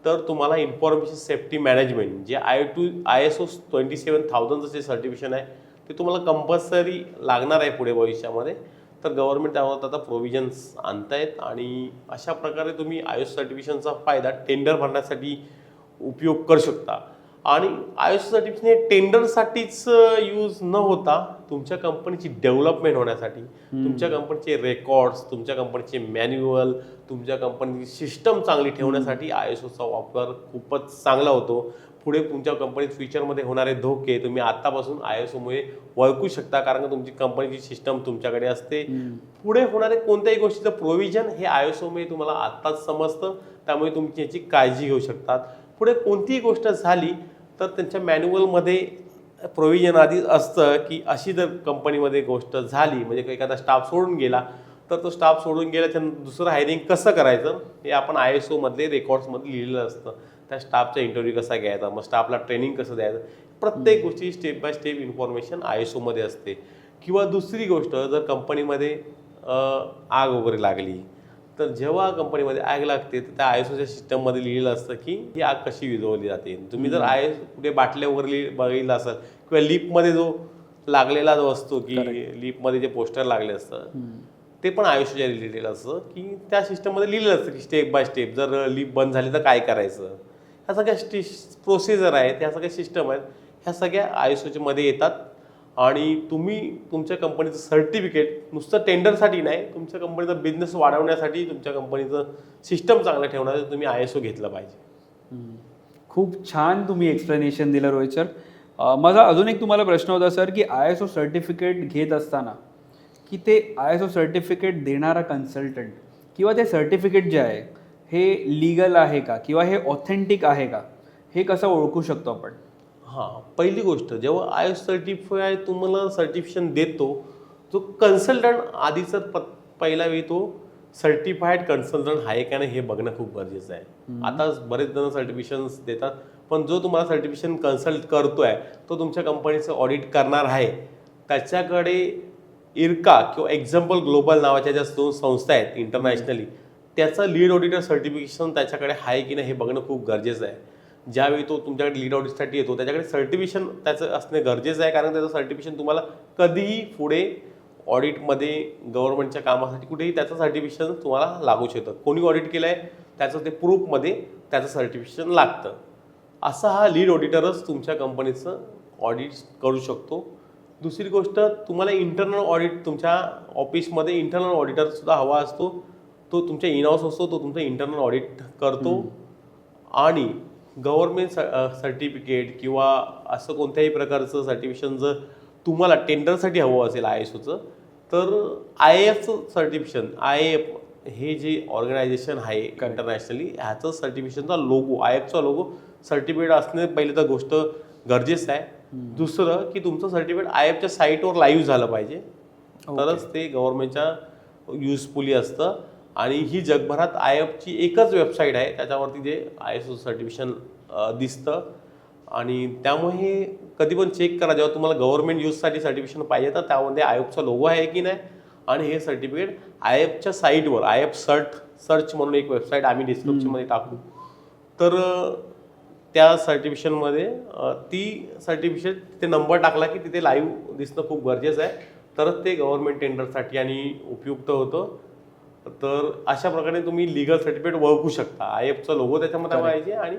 तर तुम्हाला इन्फॉर्मेशन सेफ्टी मॅनेजमेंट जे ISO 27000चं जे सर्टिफिकेशन आहे ते तुम्हाला कंपल्सरी लागणार आहे पुढे भविष्यामध्ये. तर गव्हर्नमेंट त्यावर आता प्रोव्हिजन्स आणतायत आणि अशा प्रकारे तुम्ही ISO सर्टिफिकेशनचा फायदा टेंडर भरण्यासाठी उपयोग करू शकता. आणि ISO सर्टिफिकेशन हे टेंडरसाठीच यूज न होता तुमच्या कंपनीची डेव्हलपमेंट होण्यासाठी, तुमच्या कंपनीचे रेकॉर्ड्स, तुमच्या कंपनीचे मॅन्युअल, तुमच्या कंपनीची सिस्टम चांगली ठेवण्यासाठी ISOचा वापर खूपच चांगला होतो. पुढे तुमच्या कंपनीत फ्युचरमध्ये होणारे धोके तुम्ही आत्तापासून ISOमुळे ओळखू शकता, कारण का तुमची कंपनीची सिस्टम तुमच्याकडे असते. पुढे होणारे कोणत्याही गोष्टीचं प्रोव्हिजन हे ISOमुळे तुम्हाला आत्ताच समजतं, त्यामुळे तुम्ही याची काळजी घेऊ शकतात. पुढे कोणतीही गोष्ट झाली तर त्यांच्या मॅन्युअलमध्ये प्रोव्हिजन आधी असतं की अशी जर कंपनीमध्ये गोष्ट झाली, म्हणजे एखादा स्टाफ सोडून गेला तर तो स्टाफ सोडून गेल्याच्या दुसरं हायरिंग कसं करायचं हे आपण ISOमधले रेकॉर्ड्समध्ये लिहिलेलं असतं. त्या स्टाफचा इंटरव्ह्यू कसा घ्यायचा, मग स्टाफला ट्रेनिंग कसं द्यायचं, प्रत्येक गोष्टी स्टेप बाय स्टेप इन्फॉर्मेशन ISOमध्ये असते. किंवा दुसरी गोष्ट, जर कंपनीमध्ये आग वगैरे लागली तर जेव्हा कंपनीमध्ये आग लागते तर त्या आयएसओच्या सिस्टममध्ये लिहिलेलं असतं की ही आग कशी विझवली जाते. तुम्ही जर कुठे बाटल्या वगैरे बघितलं असाल किंवा लिपमध्ये जो लागलेला जो असतो की लिपमध्ये जे पोस्टर लागले असतं ते पण आयुष्याच्या रिलेटेड असतं की त्या सिस्टममध्ये लिहिलेलं असतं की स्टेप बाय स्टेप जर लीप बंद झाली तर काय करायचं. ह्या सगळ्या प्रोसिजर आहेत, ह्या सगळ्या सिस्टम आहेत, ह्या सगळ्या आयुष्याच्या मध्ये येतात. आणि तुम्ही तुमच्या कंपनीचं सर्टिफिकेट नुसतं टेंडरसाठी नाही, तुमच्या कंपनीचा बिझनेस वाढवण्यासाठी, तुमच्या कंपनीचं सिस्टम चांगलं ठेवण्यासाठी तुम्ही ISO घेतलं पाहिजे. खूप छान तुम्ही एक्सप्लेनेशन दिलं रोहित सर. माझा अजून एक तुम्हाला प्रश्न होता सर की ISO सर्टिफिकेट घेत असताना की ते ISO सर्टिफिकेट देणारा कन्सल्टंट किंवा ते सर्टिफिकेट जे आहे हे लीगल आहे का किंवा हे ऑथेंटिक आहे का, हे कसं ओळखू शकतो आपण? हां, पहिली गोष्ट जेव्हा ISO सर्टिफाय तुम्हाला सर्टिफिकेशन देतो जो कन्सल्टंट आधीचा पहिला वेळी तो सर्टिफाईड कन्सल्टंट आहे का नाही हे बघणं खूप गरजेचं आहे. आता बरेच जण सर्टिफिकेशन्स देतात, पण जो तुम्हाला सर्टिफिकेशन कन्सल्ट करतोय तो तुमच्या कंपनीचं ऑडिट करणार आहे, त्याच्याकडे इरका किंवा एक्झाम्पल ग्लोबल नावाच्या ज्या दोन संस्था आहेत इंटरनॅशनली, त्याचं लीड ऑडिटर सर्टिफिकेशन त्याच्याकडे आहे की नाही हे बघणं खूप गरजेचं आहे. ज्यावेळी तो तुमच्याकडे लीड ऑडिटसाठी येतो त्याच्याकडे सर्टिफिकेशन त्याचं असणे गरजेचं आहे, कारण त्याचं सर्टिफिकेशन तुम्हाला कधीही पुढे ऑडिटमध्ये गव्हर्नमेंटच्या कामासाठी कुठेही त्याचं सर्टिफिकेशन तुम्हाला लागू शकतं. कोणी ऑडिट केलं आहे त्याचं ते प्रूफमध्ये त्याचं सर्टिफिकेशन लागतं. असा हा लीड ऑडिटरच तुमच्या कंपनीचं ऑडिट करू शकतो. दुसरी गोष्ट, तुम्हाला इंटरनल ऑडिट तुमच्या ऑफिसमध्ये इंटरनल ऑडिटरसुद्धा हवा असतो. तो तुमच्या इनहाऊस असतो, तो तुमचं इंटरनल ऑडिट करतो. आणि गव्हर्नमेंट सर्टिफिकेट किंवा असं कोणत्याही प्रकारचं सर्टिफिकेशन जर तुम्हाला टेंडरसाठी हवं असेल ISOचं, तर IAFचं सर्टिफिकेशन, IAF हे जे ऑर्गनायझेशन आहे इंटरनॅशनली, ह्याचं सर्टिफिकेशनचा लोगो, IAFचा लोगो सर्टिफिकेट असणे पहिली तर गोष्ट गरजेचं आहे. दुसरं की तुमचं सर्टिफिकेट IAFच्या साईटवर लाईव्ह झालं पाहिजे, तरच ते गव्हर्नमेंटच्या युजफुली असतं. आणि ही जगभरात IAFची एकच वेबसाईट आहे त्याच्यावरती जे ISO सर्टिफिकेशन दिसतं. आणि त्यामुळे कधी पण चेक करा जेव्हा तुम्हाला गव्हर्नमेंट यूजसाठी सर्टिफिकेशन पाहिजे तर त्यामध्ये IAFचा लोगो आहे की नाही. आणि हे सर्टिफिकेट IAFच्या साईटवर IAF सर्च म्हणून एक वेबसाईट आम्ही डिस्क्रिप्शनमध्ये टाकू, तर त्या सर्टिफिकेशनमध्ये ती सर्टिफिकेट ते नंबर टाकला की तिथे लाईव्ह दिसणं खूप गरजेचं आहे, तरच ते गव्हर्नमेंट टेंडरसाठी आणि उपयुक्त होतं. तर अशा प्रकारे तुम्ही लिगल सर्टिफिकेट ओळखू शकता. IAFचा लोगो त्याच्यामध्ये पाहिजे आणि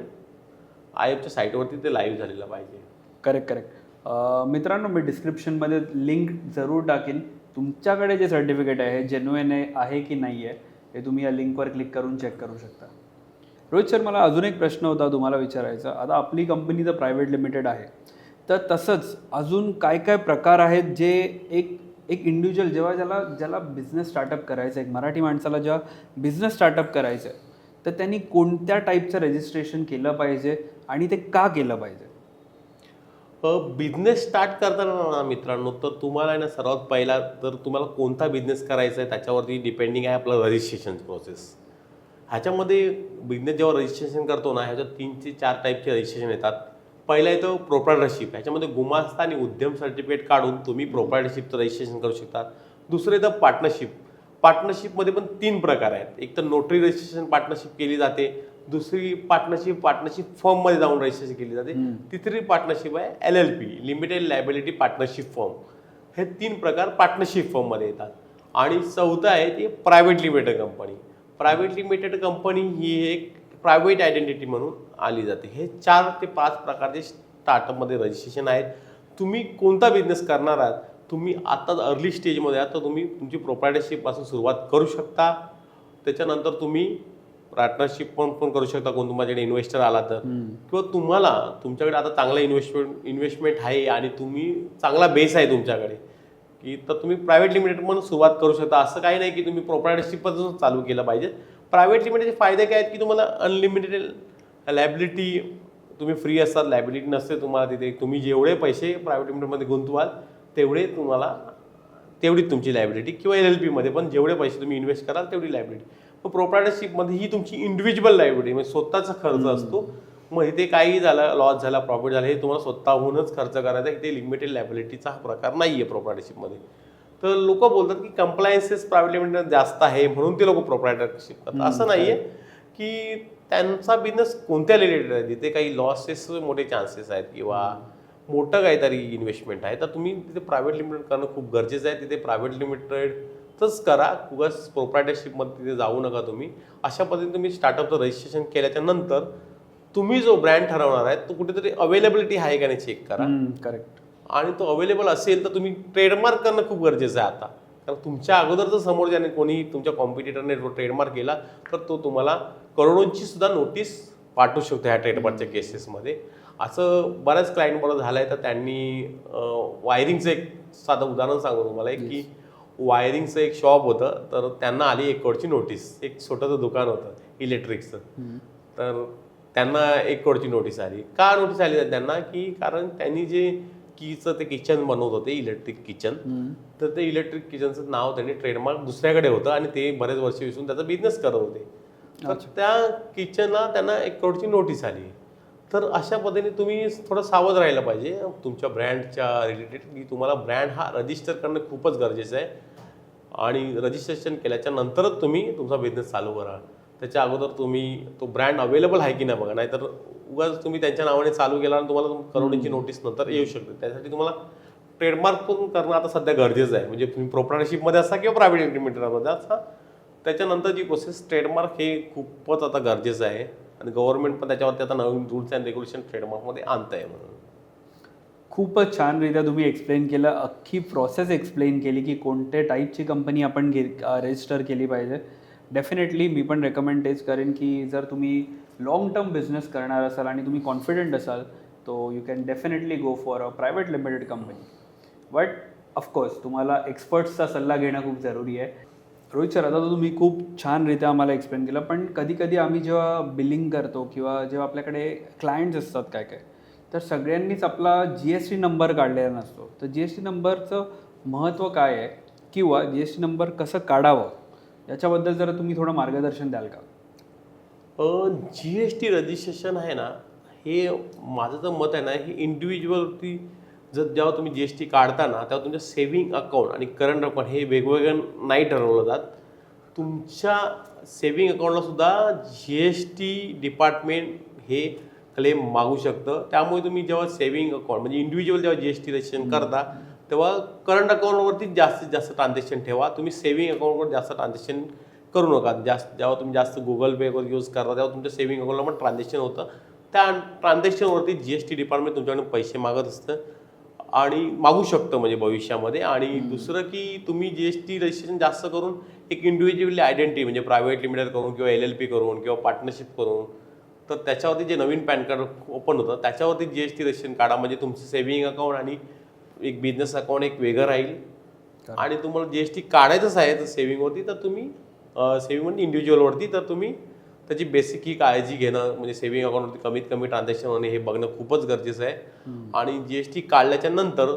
IAFच्या साईटवरती ते लाईव्ह झालेलं पाहिजे. करेक्ट. मित्रांनो, मी डिस्क्रिप्शनमध्ये लिंक जरूर टाकेन. तुमच्याकडे जे सर्टिफिकेट आहे जेन्युइन आहे की नाही आहे हे तुम्ही या लिंकवर क्लिक करून चेक करू शकता. रोहित सर, मला अजून एक प्रश्न होता तुम्हाला विचारायचा. आता आपली कंपनी तर प्रायव्हेट लिमिटेड आहे, तर तसंच अजून काय काय प्रकार आहेत जे एक इंडिव्हिज्युअल ज्याला बिझनेस स्टार्टअप करायचं आहे, एक मराठी माणसाला जेव्हा बिझनेस स्टार्टअप करायचं आहे, तर त्यांनी कोणत्या टाईपचं रजिस्ट्रेशन केलं पाहिजे आणि ते का केलं पाहिजे? बिझनेस स्टार्ट करताना मित्रांनो, तर तुम्हाला आहे ना सर्वात पहिला तर तुम्हाला कोणता बिझनेस करायचा आहे त्याच्यावरती डिपेंडिंग आहे आपलं रजिस्ट्रेशन प्रोसेस. ह्याच्यामध्ये बिझनेस जेव्हा रजिस्ट्रेशन करतो ना, ह्याच्यात 3 ते 4 टाईपचे रजिस्ट्रेशन येतात. पहिला येतो प्रोप्रायटरशिप. ह्याच्यामध्ये गुमास्ता आणि उद्यम सर्टिफिकेट काढून तुम्ही प्रोप्रायटरशिपचं रजिस्ट्रेशन करू शकता. दुसरं येतं पार्टनरशिप. पार्टनरशिपमध्ये पण 3 प्रकार आहेत. एक तर नोटरी रजिस्ट्रेशन पार्टनरशिप केली जाते, दुसरी पार्टनरशिप फर्ममध्ये जाऊन रजिस्ट्रेशन केली जाते, तिसरी पार्टनरशिप आहे LLP limited liability partnership firm. हे 3 प्रकार पार्टनरशिप फर्ममध्ये येतात. आणि चौथं आहे ते private limited company. Private limited company ही एक प्रायव्हेट आयडेंटिटी म्हणून आली जाते. हे 4 ते 5 प्रकारचे स्टार्टअपमध्ये रजिस्ट्रेशन आहेत. तुम्ही कोणता बिझनेस करणार आहात, तुम्ही आता अर्ली स्टेजमध्ये आहात तर तुम्ही तुमची प्रोप्रायटरशिपपासून सुरुवात करू शकता. त्याच्यानंतर तुम्ही पार्टनरशिप पण करू शकता कोण तुमच्याकडे इन्व्हेस्टर आला तर, किंवा तुम्हाला तुमच्याकडे आता चांगला इन्व्हेस्टमेंट आहे आणि तुम्ही चांगला बेस आहे तुमच्याकडे की तर तुम्ही प्रायव्हेट लिमिटेड म्हणून सुरुवात करू शकता. असं काही नाही की तुम्ही प्रोप्रायटरशिपपासून चालू केलं पाहिजे. प्रायव्हेट लिमिटेडचे फायदे काय आहेत की तुम्हाला अनलिमिटेड लायबिलिटी, तुम्ही फ्री असतात, लायबिलिटी नसते तुम्हाला तिथे. तुम्ही जेवढे पैसे प्रायव्हेट लिमिटेडमध्ये गुंतवाल तेवढीच तुमची लायबिलिटी, किंवा LLPमध्ये पण जेवढे पैसे तुम्ही इन्व्हेस्ट कराल तेवढी लायबिलिटी. पण प्रोप्रायटरशिपमध्ये ही तुमची इंडिव्हिज्युअल लायबिलिटी म्हणजे स्वतःचा खर्च असतो. मग इथे काही झालं, लॉस झाला, प्रॉफिट झाला, हे तुम्हाला स्वतःहूनच खर्च करायचा आहे. इथे लिमिटेड लायबिलिटीचा हा प्रकार नाही आहे प्रोप्रायटरशिपमध्ये. तर लोक बोलतात की कम्प्लायन्सेस प्रायव्हेट लिमिटेड जास्त आहे म्हणून ते लोक प्रोप्रायटरशिप करतात. असं नाहीये की त्यांचा बिझनेस कोणत्या रिलेटेड आहे, तिथे काही लॉसेस मोठे चान्सेस आहेत किंवा मोठं काहीतरी इन्व्हेस्टमेंट आहे, तर तुम्ही तिथे प्रायव्हेट लिमिटेड करणं खूप गरजेचं आहे. तिथे प्रायव्हेट लिमिटेडच करा, उगाच प्रोप्रायटरशिपमध्ये तिथे जाऊ नका तुम्ही. अशा पद्धतीने तुम्ही स्टार्टअपचं रजिस्ट्रेशन केल्याच्या नंतर तुम्ही जो ब्रँड ठरवणार आहे तो कुठेतरी अवेलेबिलिटी आहे का नाही चेक करा. करेक्ट. आणि तो अवेलेबल असेल तर तुम्ही ट्रेडमार्क करणं खूप गरजेचं आहे आता. कारण तुमच्या अगोदर जर समोर ज्याने कोणी तुमच्या कॉम्पिटिटरने ट्रेडमार्क केला तर तो तुम्हाला करोडोंची सुद्धा नोटीस पाठवू शकतो ह्या ट्रेडमार्कच्या केसेसमध्ये. असं बऱ्याच क्लायंटबरोबर झालं आहे. तर त्यांनी वायरिंगचं एक साधं उदाहरण सांगू तुम्हाला की वायरिंगचं एक शॉप होतं, तर त्यांना आली 1 करोडची नोटीस. एक छोटंसं दुकान होतं इलेक्ट्रिकचं, तर त्यांना 1 करोडची नोटीस आली. का नोटीस आली त्यांना, की कारण त्यांनी जे कीचं ते किचन बनवत होते, इलेक्ट्रिक किचन, तर ते इलेक्ट्रिक किचनचं नाव त्यांनी ट्रेडमार्क दुसऱ्याकडे होतं आणि ते बरेच वर्ष विसरून त्याचा बिझनेस करत होते. तर त्या किचनला त्यांना 1 करोडची नोटीस आली. तर अशा पद्धतीने तुम्ही थोडं सावध राहायला पाहिजे तुमच्या ब्रँडच्या रिलेटेड, की तुम्हाला ब्रँड हा रजिस्टर करणं खूपच गरजेचं आहे. आणि रजिस्ट्रेशन केल्याच्या नंतरच तुम्ही तुमचा बिझनेस चालू करा. त्याच्या अगोदर तुम्ही तो ब्रँड अवेलेबल आहे की नाही बघा, नाहीतर उगाच तुम्ही त्यांच्या नावाने चालू केला आणि तुम्हाला करोडीची नोटीस नंतर येऊ शकते. त्यासाठी तुम्हाला ट्रेडमार्क पण करणं आता सध्या गरजेचं आहे. म्हणजे तुम्ही प्रोप्रायटरशिपमध्ये असा किंवा प्रायव्हेट लिमिटेडमध्ये असा, त्याच्यानंतर जी प्रोसेस ट्रेडमार्क हे खूपच आता गरजेचं आहे. आणि गव्हर्नमेंट पण त्याच्यावरती आता नवीन रूल्स अँड रेग्युलेशन ट्रेडमार्कमध्ये आणत आहे. म्हणून खूपच छानरित्या तुम्ही एक्सप्लेन केलं, अख्खी प्रोसेस एक्सप्लेन केली की कोणत्या टाईपची कंपनी आपण रजिस्टर केली पाहिजे. डेफिनेटली मी पण रेकमेंड तेच करेन की जर तुम्ही लॉंग टर्म बिझनेस करणार असाल आणि तुम्ही कॉन्फिडंट असाल तो you can definitely go for a private limited company. But of course तुम्हाला एक्सपर्ट्सचा सल्ला घेणं खूप जरुरी आहे. रोहित सर, आता तर तुम्ही खूप छानरित्या आम्हाला एक्सप्लेन केलं, पण कधी कधी आम्ही जेव्हा बिलिंग करतो किंवा जेव्हा आपल्याकडे क्लायंट्स असतात काय काय, तर सगळ्यांनीच आपला GST नंबर काढलेला नसतो. तर GST नंबरचं महत्त्व काय आहे किंवा GST नंबर कसं काढावं याच्याबद्दल जरा तुम्ही थोडं मार्गदर्शन द्याल का? GST रजिस्ट्रेशन आहे ना, हे माझं तर मत आहे ना, हे इंडिव्हिज्युअलवरती जेव्हा तुम्ही GST काढता ना, तेव्हा तुमच्या सेव्हिंग अकाउंट आणि करंट अकाउंट हे वेगवेगळं नाही ठरवलं जात. तुमच्या सेव्हिंग अकाउंटला सुद्धा GST डिपार्टमेंट हे क्लेम मागू शकतं. त्यामुळे तुम्ही जेव्हा सेव्हिंग अकाउंट म्हणजे इंडिव्हिज्युअल जेव्हा GST रजिस्ट्रेशन करता तेव्हा करंट अकाउंटवरती जास्तीत जास्त ट्रान्झॅक्शन ठेवा. तुम्ही सेव्हिंग अकाउंटवर जास्त ट्रान्झॅक्शन करू नका. जेव्हा तुम्ही जास्त गुगल पेवर यूज करता तेव्हा तुमच्या सेव्हिंग अकाउंटला पण ट्रान्झॅक्शन होतं. त्या ट्रान्झॅक्शनवरती GST डिपार्टमेंट तुमच्याकडून पैसे मागत असतं आणि मागू शकतं म्हणजे भविष्यामध्ये. आणि दुसरं की तुम्ही GST रजिस्ट्रेशन जास्त करून एक इंडिव्हिज्युअली आयडेंटिटी म्हणजे प्रायव्हेट लिमिटेड करून किंवा LLP करून किंवा पार्टनरशिप करून, तर त्याच्यावरती जे नवीन पॅन कार्ड ओपन होतं त्याच्यावरती GST रजिस्ट्रेशन काढा. म्हणजे तुमचं सेव्हिंग अकाउंट आणि एक बिझनेस अकाउंट एक वेगळं राहील. आणि तुम्हाला GST काढायचंच आहे तर सेव्हिंगवरती, तर तुम्ही सेव्हिंग म्हणजे इंडिव्हिज्युअलवरती, तर तुम्ही त्याची बेसिक ही काळजी घेणं म्हणजे सेव्हिंग अकाउंटवरती कमीत कमी ट्रान्झॅक्शन होणे हे बघणं खूपच गरजेचं आहे. आणि GST काढल्याच्या नंतर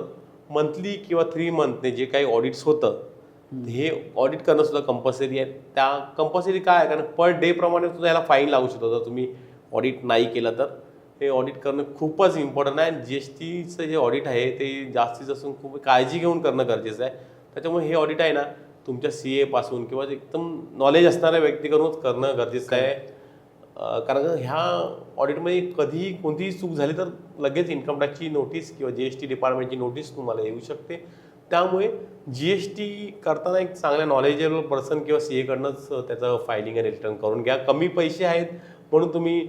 मंथली किंवा 3 मंथने जे काही ऑडिट्स होतं हे ऑडिट करणं सुद्धा कंपल्सरी आहे. त्या कंपल्सरी काय आहे, कारण पर डे प्रमाणे सुद्धा याला फाईन लागू शकतो जर तुम्ही ऑडिट नाही केलं तर. हे ऑडिट करणं खूपच इम्पॉर्टंट आहे. GSTचं जे ऑडिट आहे ते जास्तीत जास्त खूप काळजी घेऊन करणं गरजेचं आहे. त्याच्यामुळे हे ऑडिट आहे ना तुमच्या CA पासून किंवा एकदम नॉलेज असणाऱ्या व्यक्तीकडूनच करणं गरजेचं आहे. कारण ह्या ऑडिटमध्ये कधीही कोणतीही चूक झाली तर लगेच इन्कम टॅक्सची नोटीस किंवा GST डिपार्टमेंटची नोटीस तुम्हाला येऊ शकते. त्यामुळे GST करताना एक चांगल्या नॉलेजेबल पर्सन किंवा CA कडनंच त्याचं फायलिंग आणि रिटर्न करून घ्या. कमी पैसे आहेत म्हणून तुम्ही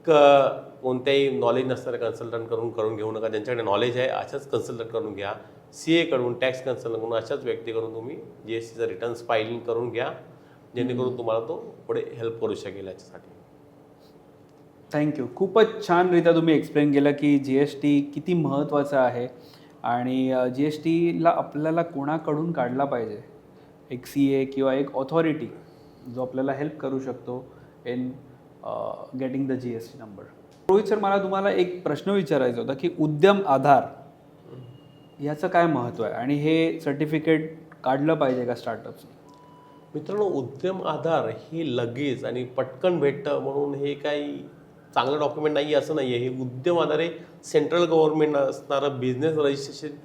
कोणत्याही नॉलेज नसणाऱ्या कन्सल्टंट करून घेऊ नका. ज्यांच्याकडे नॉलेज आहे अशाच कन्सल्टंट करून घ्या. CA कडून, टॅक्स कन्सल्टंट कडून, अशाच व्यक्तीकडून तुम्ही GSTचं रिटर्न्स फायलिंग करून घ्या, जेणेकरून तुम्हाला तो पुढे हेल्प करू शकेल याच्यासाठी. थँक्यू. खूपच छानरित्या तुम्ही एक्सप्लेन केलं की GST किती महत्त्वाचं आहे आणि GSTला आपल्याला कोणाकडून काढला पाहिजे. एक CA किंवा एक ऑथॉरिटी जो आपल्याला हेल्प करू शकतो in getting the GST number. Rohit sir, मला तुम्हाला एक प्रश्न विचारायचा होता की उद्यम आधार ह्याचं काय महत्त्व आहे आणि हे सर्टिफिकेट काढलं पाहिजे का स्टार्टअप्सने? मित्रांनो, उद्यम आधार हे लगेच आणि पटकन भेटतं म्हणून हे काही चांगलं डॉक्युमेंट नाही असं नाही आहे. हे उद्यम आधार हे सेंट्रल गव्हर्नमेंट असणारं बिझनेस रजिस्ट्रेशन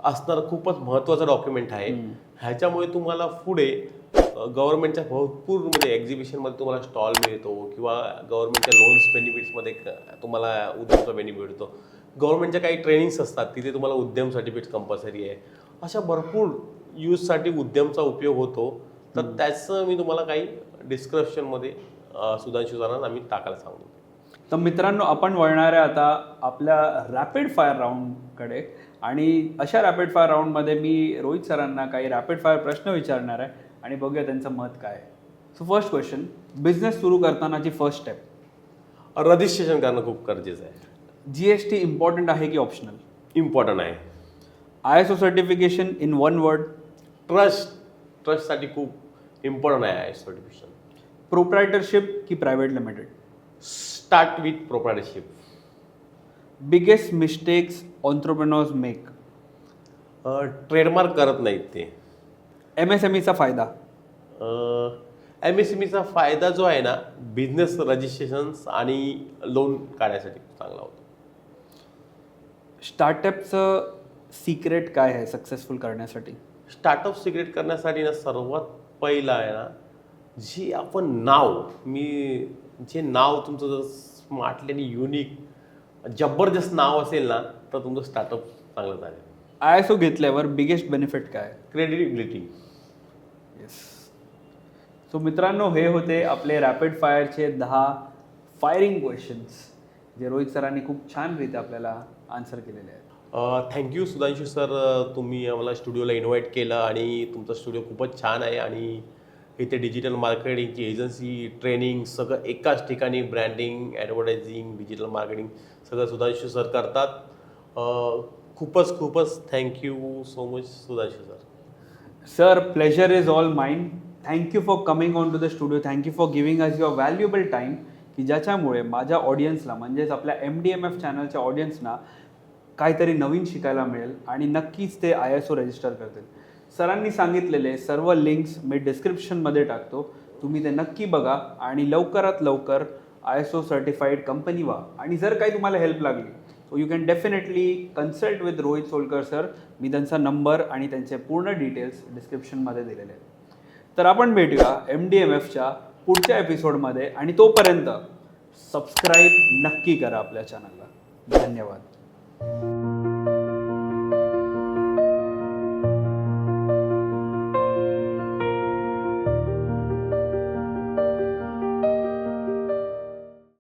असणारं खूपच महत्त्वाचं डॉक्युमेंट आहे. ह्याच्यामुळे तुम्हाला पुढे गव्हर्नमेंटच्या भरपूर म्हणजे एक्झिबिशनमध्ये तुम्हाला स्टॉल मिळतो किंवा गव्हर्नमेंटच्या लोन्स बेनिफिट्समध्ये तुम्हाला उद्यमचा बेनिफिट मिळतो. गव्हर्नमेंटच्या काही ट्रेनिंग्स असतात तिथे तुम्हाला उद्यम सर्टिफिकेट कंपल्सरी आहे. अशा भरपूर यूजसाठी उद्यमचा उपयोग होतो. तर त्याचं मी तुम्हाला काही डिस्क्रिप्शनमध्ये सुधांशू सरांना आम्ही टाकायला सांगू. तर मित्रांनो, आपण वळणार आहे आता आपल्या रॅपिड फायर राऊंडकडे. आणि अशा रॅपिड फायर राऊंडमध्ये मी रोहित सरांना काही रॅपिड फायर प्रश्न विचारणार आहे आणि बघूया त्यांचं मत काय आहे. सो फर्स्ट क्वेश्चन, बिझनेस सुरू करतानाची फर्स्ट स्टेप. रजिस्ट्रेशन करणं खूप गरजेचं आहे. GST इम्पॉर्टंट आहे की ऑप्शनल? इम्पॉर्टंट आहे. ISO certification in one word. ट्रस्टसाठी खूप इम्पॉर्टंट आहे सर्टिफिकेशन. प्रोप्रायटरशिप की private limited? Start with proprietorship. Biggest mistakes entrepreneurs make. Trademark करत नाहीत ते. MSMEचा फायदा. MSMEचा फायदा जो आहे ना, बिझनेस रजिस्ट्रेशन्स आणि लोन काढण्यासाठी चांगला होतो. स्टार्टअपचं सिक्रेट काय आहे सक्सेसफुल करण्यासाठी? स्टार्टअप सिक्रेट करण्यासाठी ना सर्वात पहिलं आहे ना, जे आपण नाव जे नाव तुमचं जर स्मार्टली आणि युनिक जबरदस्त नाव असेल ना, तर तुमचं स्टार्टअप चांगलं झालं. ISO घेतल्यावर बिगेस्ट बेनिफिट काय? क्रेडिबिलिटी. येस. सो मित्रांनो, हे होते आपले रॅपिड फायरचे 10 फायरिंग क्वेश्चन्स जे रोहित सरांनी खूप छानरीत्या आपल्याला आन्सर केलेले आहेत. थँक्यू सुधांशू सर, तुम्ही आम्हाला स्टुडिओला इन्व्हाइट केलं आणि तुमचा स्टुडिओ खूपच छान आहे आणि इथे डिजिटल मार्केटिंगची एजन्सी, ट्रेनिंग सगळं एकाच ठिकाणी, ब्रँडिंग, ॲडव्हर्टायझिंग, डिजिटल मार्केटिंग सगळं सुधांशू सर करतात. खूपच thank you so much Sudhanshu sir. Sir, pleasure is all mind. Thank you for coming on to the studio. Thank you for giving us your valuable time, की ज्याच्यामुळे माझ्या ऑडियन्सला म्हणजेच आपल्या MDMF चॅनलच्या ऑडियन्सना काहीतरी नवीन शिकायला मिळेल आणि नक्कीच ते ISO रजिस्टर करतील. सरांनी सांगितलेले सर्व लिंक्स मी डिस्क्रिप्शनमध्ये टाकतो. तुम्ही ते नक्की बघा आणि लवकरात लवकर ISO सर्टिफाईड कंपनी व्हा. आणि जर काही तुम्हाला हेल्प लागली so you can definitely consult with Rohit Solkar sir. मी त्यांचा नंबर आणि त्यांचे पूर्ण डिटेल्स डिस्क्रिप्शनमध्ये दिलेले आहेत. तर आपण भेटूया MDMFच्या पुढच्या एपिसोडमध्ये आणि तोपर्यंत सबस्क्राईब नक्की करा आपल्या चॅनलला. धन्यवाद.